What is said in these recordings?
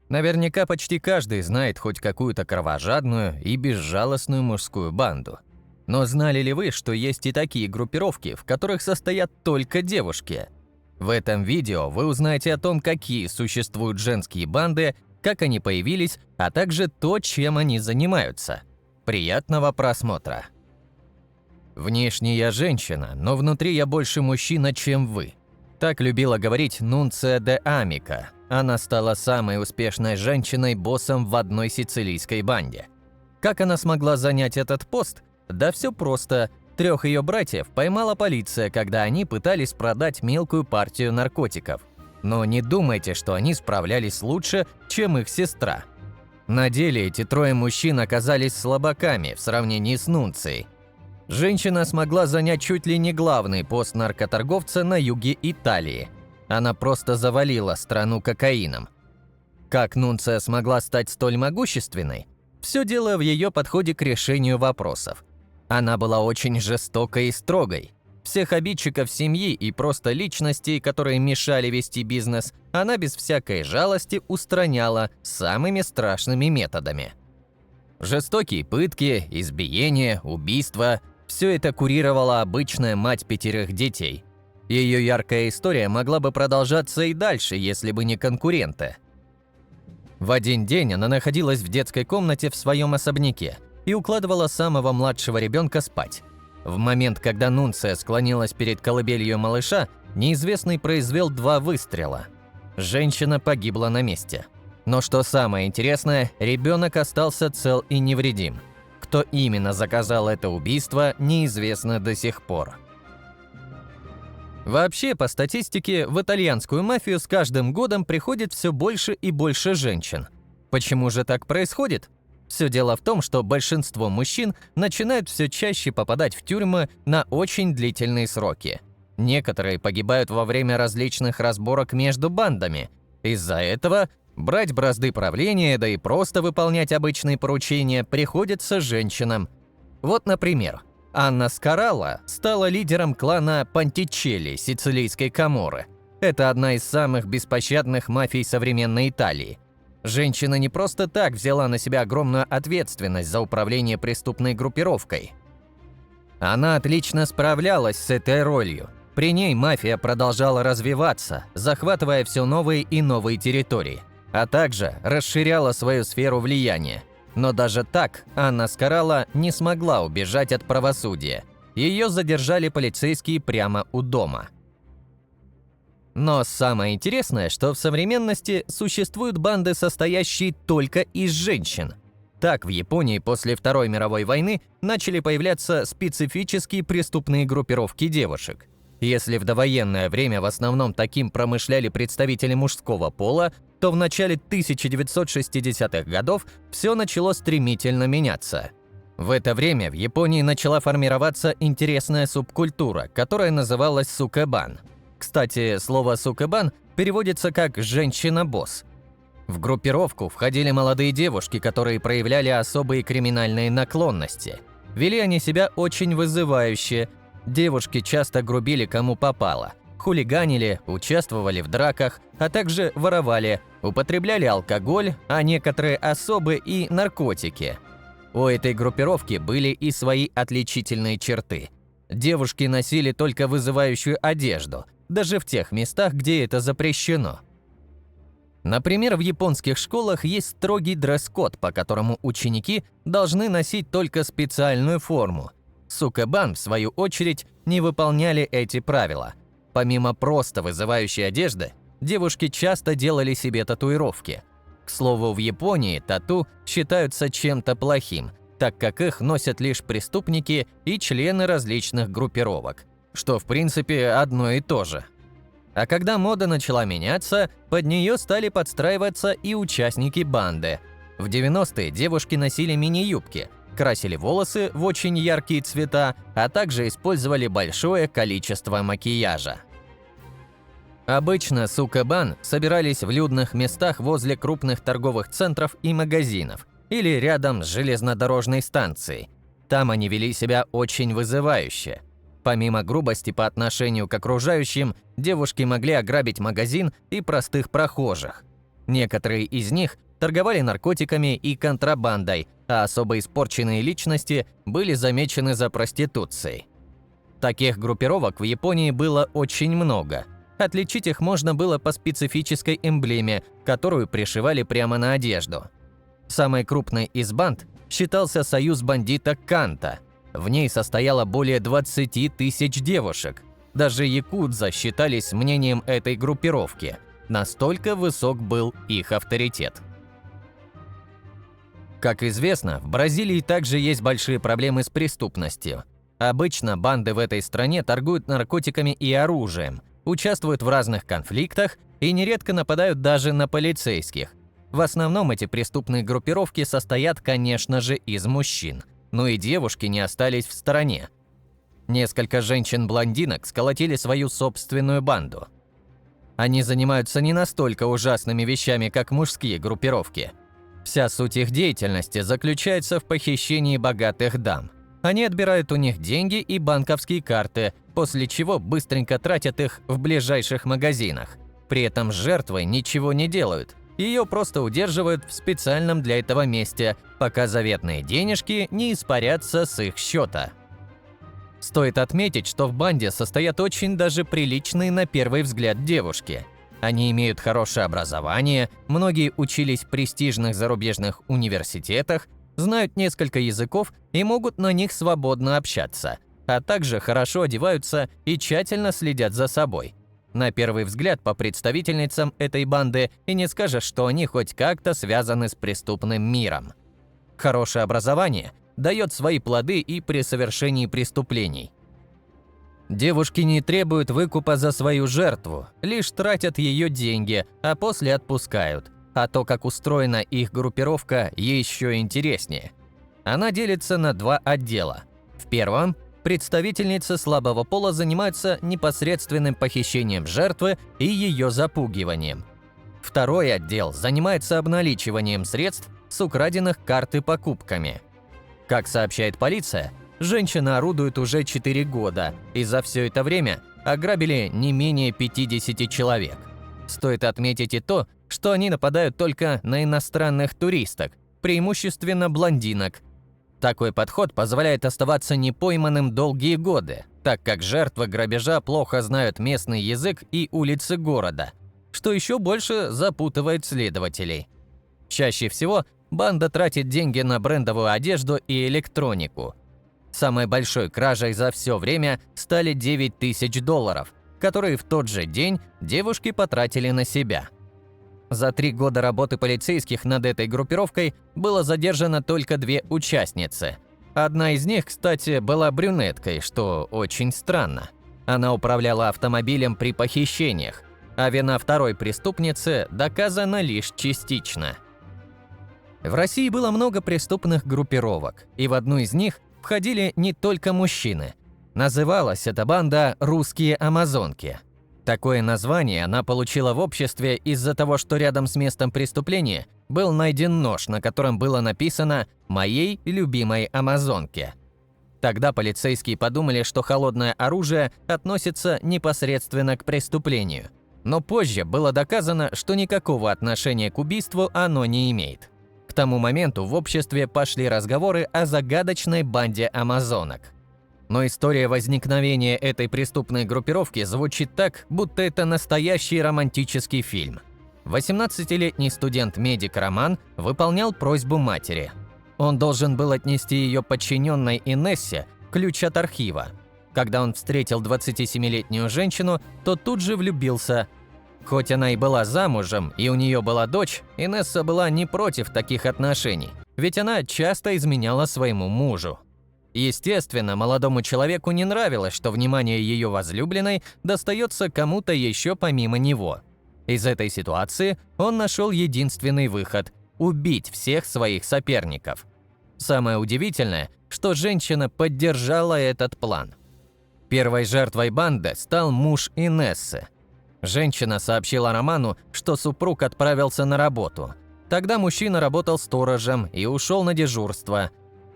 Наверняка почти каждый знает хоть какую-то кровожадную и безжалостную мужскую банду. Но знали ли вы, что есть и такие группировки, в которых состоят только девушки? В этом видео вы узнаете о том, какие существуют женские банды, как они появились, а также то, чем они занимаются. Приятного просмотра! Внешне я женщина, но внутри я больше мужчина, чем вы. Так любила говорить Нунция де Амика. Она стала самой успешной женщиной-боссом в одной сицилийской банде. Как она смогла занять этот пост? Да все просто. 3 ее братьев поймала полиция, когда они пытались продать мелкую партию наркотиков. Но не думайте, что они справлялись лучше, чем их сестра. На деле эти 3 мужчин оказались слабаками в сравнении с Нунцией. Женщина смогла занять чуть ли не главный пост наркоторговца на юге Италии. Она просто завалила страну кокаином. Как Нунция смогла стать столь могущественной? Все дело в ее подходе к решению вопросов. Она была очень жестокой и строгой. Всех обидчиков семьи и просто личностей, которые мешали вести бизнес, она без всякой жалости устраняла самыми страшными методами. Жестокие пытки, избиения, убийства – все это курировала обычная мать 5 детей. Ее яркая история могла бы продолжаться и дальше, если бы не конкуренты. В один день она находилась в детской комнате в своем особняке и укладывала самого младшего ребенка спать. В момент, когда Нунция склонилась перед колыбелью малыша, неизвестный произвел 2 выстрела. Женщина погибла на месте. Но что самое интересное, ребенок остался цел и невредим. Кто именно заказал это убийство, неизвестно до сих пор. Вообще, по статистике, в итальянскую мафию с каждым годом приходит все больше и больше женщин. Почему же так происходит? Все дело в том, что большинство мужчин начинают все чаще попадать в тюрьмы на очень длительные сроки. Некоторые погибают во время различных разборок между бандами. Из-за этого брать бразды правления, да и просто выполнять обычные поручения приходится женщинам. Вот, например, Анна Скаралла стала лидером клана Пантичелли сицилийской Каморры. Это одна из самых беспощадных мафий современной Италии. Женщина не просто так взяла на себя огромную ответственность за управление преступной группировкой. Она отлично справлялась с этой ролью. При ней мафия продолжала развиваться, захватывая все новые и новые территории, а также расширяла свою сферу влияния. Но даже так Анна Скаралла не смогла убежать от правосудия. Ее задержали полицейские прямо у дома. Но самое интересное, что в современности существуют банды, состоящие только из женщин. Так, в Японии после Второй мировой войны начали появляться специфические преступные группировки девушек. Если в довоенное время в основном таким промышляли представители мужского пола, то в начале 1960-х годов все начало стремительно меняться. В это время в Японии начала формироваться интересная субкультура, которая называлась сукэбан. Кстати, слово «сукэбан» переводится как «женщина-босс». В группировку входили молодые девушки, которые проявляли особые криминальные наклонности. Вели они себя очень вызывающе. Девушки часто грубили кому попало, хулиганили, участвовали в драках, а также воровали, употребляли алкоголь, а некоторые особы и наркотики. У этой группировки были и свои отличительные черты. Девушки носили только вызывающую одежду, даже в тех местах, где это запрещено. Например, в японских школах есть строгий дресс-код, по которому ученики должны носить только специальную форму. Сукэбан, в свою очередь, не выполняли эти правила. Помимо просто вызывающей одежды, девушки часто делали себе татуировки. К слову, в Японии тату считаются чем-то плохим, так как их носят лишь преступники и члены различных группировок, что в принципе одно и то же. А когда мода начала меняться, под нее стали подстраиваться и участники банды. В 90-е девушки носили мини-юбки, красили волосы в очень яркие цвета, а также использовали большое количество макияжа. Обычно сукэбан собирались в людных местах возле крупных торговых центров и магазинов или рядом с железнодорожной станцией. Там они вели себя очень вызывающе. Помимо грубости по отношению к окружающим, девушки могли ограбить магазин и простых прохожих. Некоторые из них торговали наркотиками и контрабандой, а особо испорченные личности были замечены за проституцией. Таких группировок в Японии было очень много. Отличить их можно было по специфической эмблеме, которую пришивали прямо на одежду. Самой крупной из банд считался союз бандита Канта. В ней состояло более 20 тысяч девушек. Даже якудза считались мнением этой группировки. Настолько высок был их авторитет. Как известно, в Бразилии также есть большие проблемы с преступностью. Обычно банды в этой стране торгуют наркотиками и оружием, участвуют в разных конфликтах и нередко нападают даже на полицейских. В основном эти преступные группировки состоят, конечно же, из мужчин, но и девушки не остались в стороне. Несколько женщин-блондинок сколотили свою собственную банду. Они занимаются не настолько ужасными вещами, как мужские группировки. Вся суть их деятельности заключается в похищении богатых дам. Они отбирают у них деньги и банковские карты, после чего быстренько тратят их в ближайших магазинах. При этом с жертвой ничего не делают. Ее просто удерживают в специальном для этого месте, пока заветные денежки не испарятся с их счета. Стоит отметить, что в банде состоят очень даже приличные на первый взгляд девушки. Они имеют хорошее образование, многие учились в престижных зарубежных университетах, знают несколько языков и могут на них свободно общаться, а также хорошо одеваются и тщательно следят за собой. На первый взгляд по представительницам этой банды и не скажешь, что они хоть как-то связаны с преступным миром. Хорошее образование дает свои плоды и при совершении преступлений. Девушки не требуют выкупа за свою жертву, лишь тратят ее деньги, а после отпускают. А то, как устроена их группировка, еще интереснее. Она делится на два отдела. В первом представительницы слабого пола занимаются непосредственным похищением жертвы и ее запугиванием. Второй отдел занимается обналичиванием средств с украденных карт и покупками. Как сообщает полиция, женщины орудуют уже 4 года и за все это время ограбили не менее 50 человек. Стоит отметить и то, что они нападают только на иностранных туристок, преимущественно блондинок. Такой подход позволяет оставаться непойманным долгие годы, так как жертвы грабежа плохо знают местный язык и улицы города, что еще больше запутывает следователей. Чаще всего банда тратит деньги на брендовую одежду и электронику. Самой большой кражей за все время стали $9000, которые в тот же день девушки потратили на себя. За 3 года работы полицейских над этой группировкой было задержано только 2 участницы. Одна из них, кстати, была брюнеткой, что очень странно. Она управляла автомобилем при похищениях, а вина второй преступницы доказана лишь частично. В России было много преступных группировок, и в одну из них входили не только мужчины. Называлась эта банда «Русские амазонки». Такое название она получила в обществе из-за того, что рядом с местом преступления был найден нож, на котором было написано «Моей любимой амазонке». Тогда полицейские подумали, что холодное оружие относится непосредственно к преступлению. Но позже было доказано, что никакого отношения к убийству оно не имеет. К тому моменту в обществе пошли разговоры о загадочной банде амазонок. Но история возникновения этой преступной группировки звучит так, будто это настоящий романтический фильм. 18-летний студент-медик Роман выполнял просьбу матери. Он должен был отнести ее подчиненной Инессе ключ от архива. Когда он встретил 27-летнюю женщину, то тут же влюбился. Хоть она и была замужем, и у нее была дочь, Инесса была не против таких отношений, ведь она часто изменяла своему мужу. Естественно, молодому человеку не нравилось, что внимание ее возлюбленной достается кому-то еще помимо него. Из этой ситуации он нашел единственный выход – убить всех своих соперников. Самое удивительное, что женщина поддержала этот план. Первой жертвой банды стал муж Инессы. Женщина сообщила Роману, что супруг отправился на работу. Тогда мужчина работал сторожем и ушел на дежурство.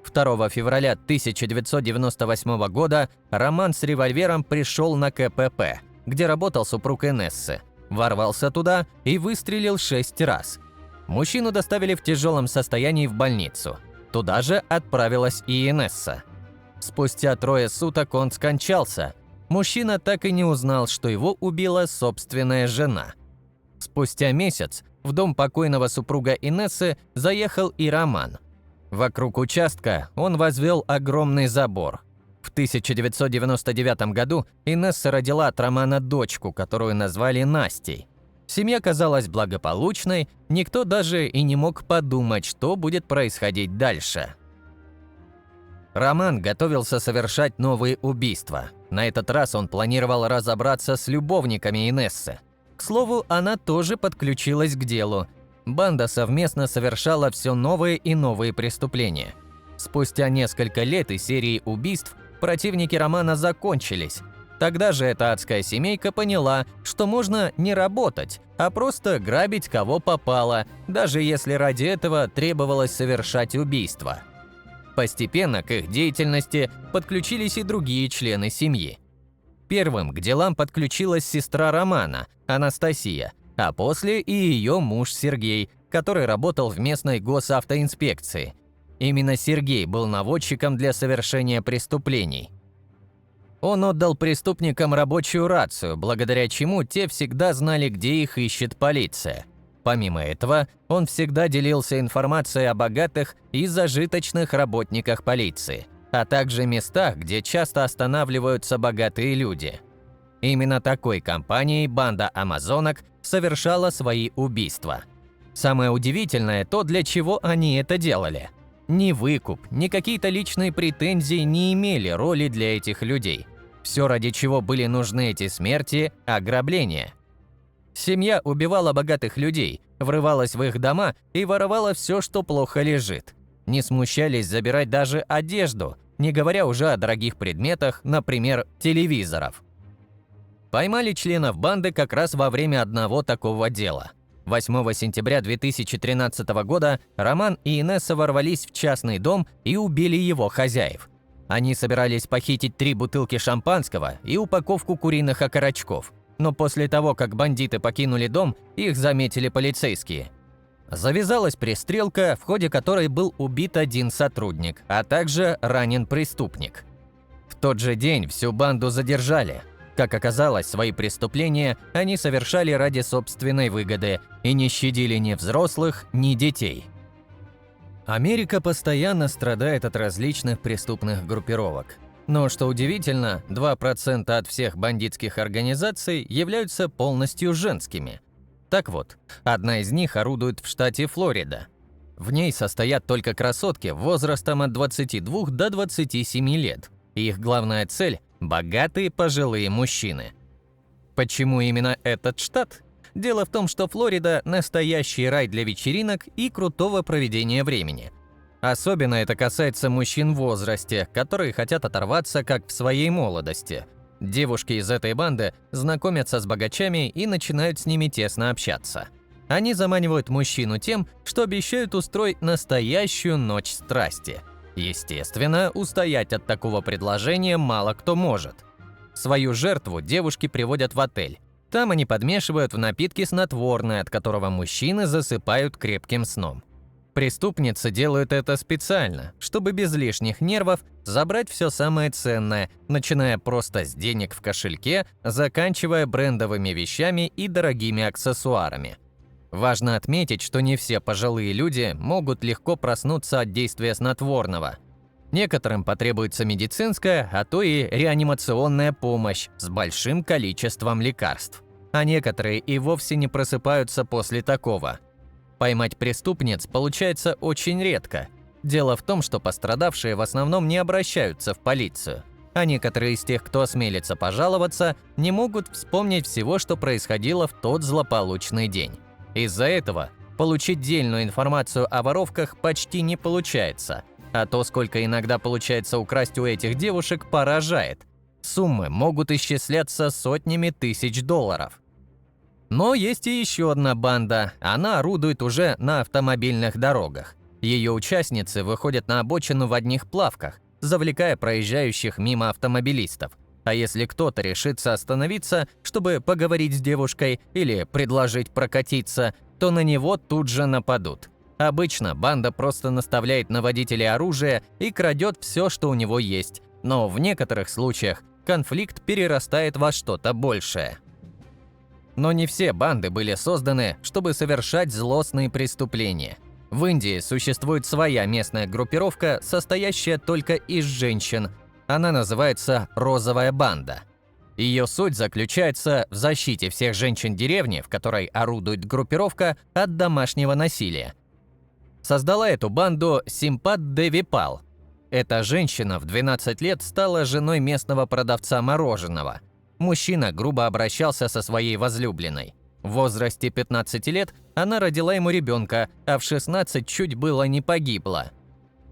2 февраля 1998 года Роман с револьвером пришел на КПП, где работал супруг Инессы. ворвался туда и выстрелил 6 раз. Мужчину доставили в тяжелом состоянии в больницу. Туда же отправилась и Инесса. Спустя 3 суток он скончался. Мужчина так и не узнал, что его убила собственная жена. Спустя месяц в дом покойного супруга Инессы заехал и Роман. Вокруг участка он возвел огромный забор. В 1999 году Инесса родила от Романа дочку, которую назвали Настей. Семья казалась благополучной, никто даже и не мог подумать, что будет происходить дальше. Роман готовился совершать новые убийства. На этот раз он планировал разобраться с любовниками Инессы. К слову, она тоже подключилась к делу. Банда совместно совершала все новые и новые преступления. Спустя несколько лет и серии убийств противники Романа закончились. Тогда же эта адская семейка поняла, что можно не работать, а просто грабить кого попало, даже если ради этого требовалось совершать убийство. Постепенно к их деятельности подключились и другие члены семьи. Первым к делам подключилась сестра Романа, Анастасия, а после и ее муж Сергей, который работал в местной госавтоинспекции. Именно Сергей был наводчиком для совершения преступлений. Он отдал преступникам рабочую рацию, благодаря чему те всегда знали, где их ищет полиция. Помимо этого, он всегда делился информацией о богатых и зажиточных работниках полиции, а также местах, где часто останавливаются богатые люди. Именно такой компанией банда амазонок совершала свои убийства. Самое удивительное то, для чего они это делали. Ни выкуп, ни какие-то личные претензии не имели роли для этих людей. Все, ради чего были нужны эти смерти – ограбление. Семья убивала богатых людей, врывалась в их дома и воровала все, что плохо лежит. Не смущались забирать даже одежду, не говоря уже о дорогих предметах, например, телевизоров. Поймали членов банды как раз во время одного такого дела. 8 сентября 2013 года Роман и Инесса ворвались в частный дом и убили его хозяев. Они собирались похитить 3 бутылки шампанского и упаковку куриных окорочков. Но после того, как бандиты покинули дом, их заметили полицейские. Завязалась перестрелка, в ходе которой был убит 1 сотрудник, а также ранен преступник. В тот же день всю банду задержали. Как оказалось, свои преступления они совершали ради собственной выгоды и не щадили ни взрослых, ни детей. Америка постоянно страдает от различных преступных группировок. Но, что удивительно, 2% от всех бандитских организаций являются полностью женскими. Так вот, одна из них орудует в штате Флорида. В ней состоят только красотки возрастом от 22 до 27 лет. И их главная цель – богатые пожилые мужчины. Почему именно этот штат? Дело в том, что Флорида – настоящий рай для вечеринок и крутого проведения времени. Особенно это касается мужчин в возрасте, которые хотят оторваться, как в своей молодости. Девушки из этой банды знакомятся с богачами и начинают с ними тесно общаться. Они заманивают мужчину тем, что обещают устроить настоящую ночь страсти. Естественно, устоять от такого предложения мало кто может. Свою жертву девушки приводят в отель. Там они подмешивают в напитки снотворное, от которого мужчины засыпают крепким сном. Преступницы делают это специально, чтобы без лишних нервов забрать все самое ценное, начиная просто с денег в кошельке, заканчивая брендовыми вещами и дорогими аксессуарами. Важно отметить, что не все пожилые люди могут легко проснуться от действия снотворного. Некоторым потребуется медицинская, а то и реанимационная помощь с большим количеством лекарств. А некоторые и вовсе не просыпаются после такого. Поймать преступниц получается очень редко. Дело в том, что пострадавшие в основном не обращаются в полицию. А некоторые из тех, кто осмелится пожаловаться, не могут вспомнить всего, что происходило в тот злополучный день. Из-за этого получить дельную информацию о воровках почти не получается. А то, сколько иногда получается украсть у этих девушек, поражает. Суммы могут исчисляться сотнями тысяч долларов. Но есть и еще одна банда, она орудует уже на автомобильных дорогах. Ее участницы выходят на обочину в одних плавках, завлекая проезжающих мимо автомобилистов. А если кто-то решится остановиться, чтобы поговорить с девушкой или предложить прокатиться, то на него тут же нападут. Обычно банда просто наставляет на водителя оружие и крадет все, что у него есть, но в некоторых случаях конфликт перерастает во что-то большее. Но не все банды были созданы, чтобы совершать злостные преступления. В Индии существует своя местная группировка, состоящая только из женщин. Она называется «Розовая банда». Ее суть заключается в защите всех женщин деревни, в которой орудует группировка, от домашнего насилия. Создала эту банду Симпат Деви Пал. Эта женщина в 12 лет стала женой местного продавца мороженого. Мужчина грубо обращался со своей возлюбленной. В возрасте 15 лет она родила ему ребенка, а в 16 чуть было не погибла.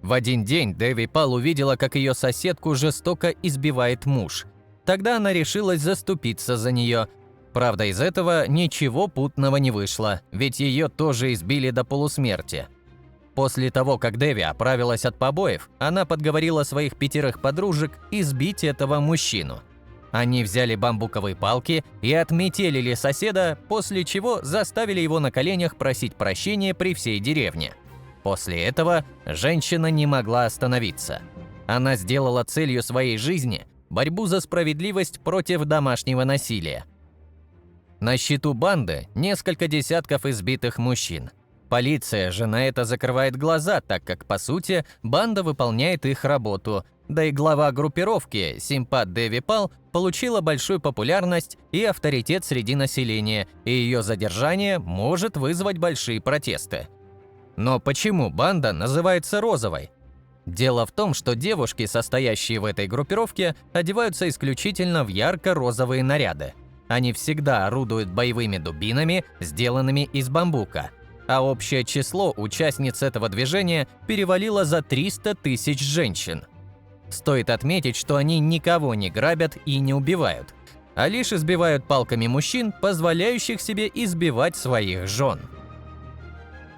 В один день Деви Пал увидела, как ее соседку жестоко избивает муж. Тогда она решилась заступиться за нее. Правда, из этого ничего путного не вышло, ведь ее тоже избили до полусмерти. После того, как Деви оправилась от побоев, она подговорила своих 5 подружек избить этого мужчину. Они взяли бамбуковые палки и отметелили соседа, после чего заставили его на коленях просить прощения при всей деревне. После этого женщина не могла остановиться. Она сделала целью своей жизни борьбу за справедливость против домашнего насилия. На счету банды несколько десятков избитых мужчин. Полиция же на это закрывает глаза, так как, по сути, банда выполняет их работу. Да и глава группировки, Симпат Деви Пал, получила большую популярность и авторитет среди населения, и ее задержание может вызвать большие протесты. Но почему банда называется розовой? Дело в том, что девушки, состоящие в этой группировке, одеваются исключительно в ярко-розовые наряды. Они всегда орудуют боевыми дубинами, сделанными из бамбука. А общее число участниц этого движения перевалило за 300 тысяч женщин. Стоит отметить, что они никого не грабят и не убивают, а лишь избивают палками мужчин, позволяющих себе избивать своих жен.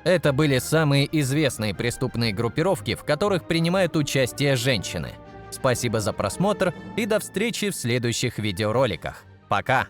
Это были самые известные преступные группировки, в которых принимают участие женщины. Спасибо за просмотр и до встречи в следующих видеороликах. Пока!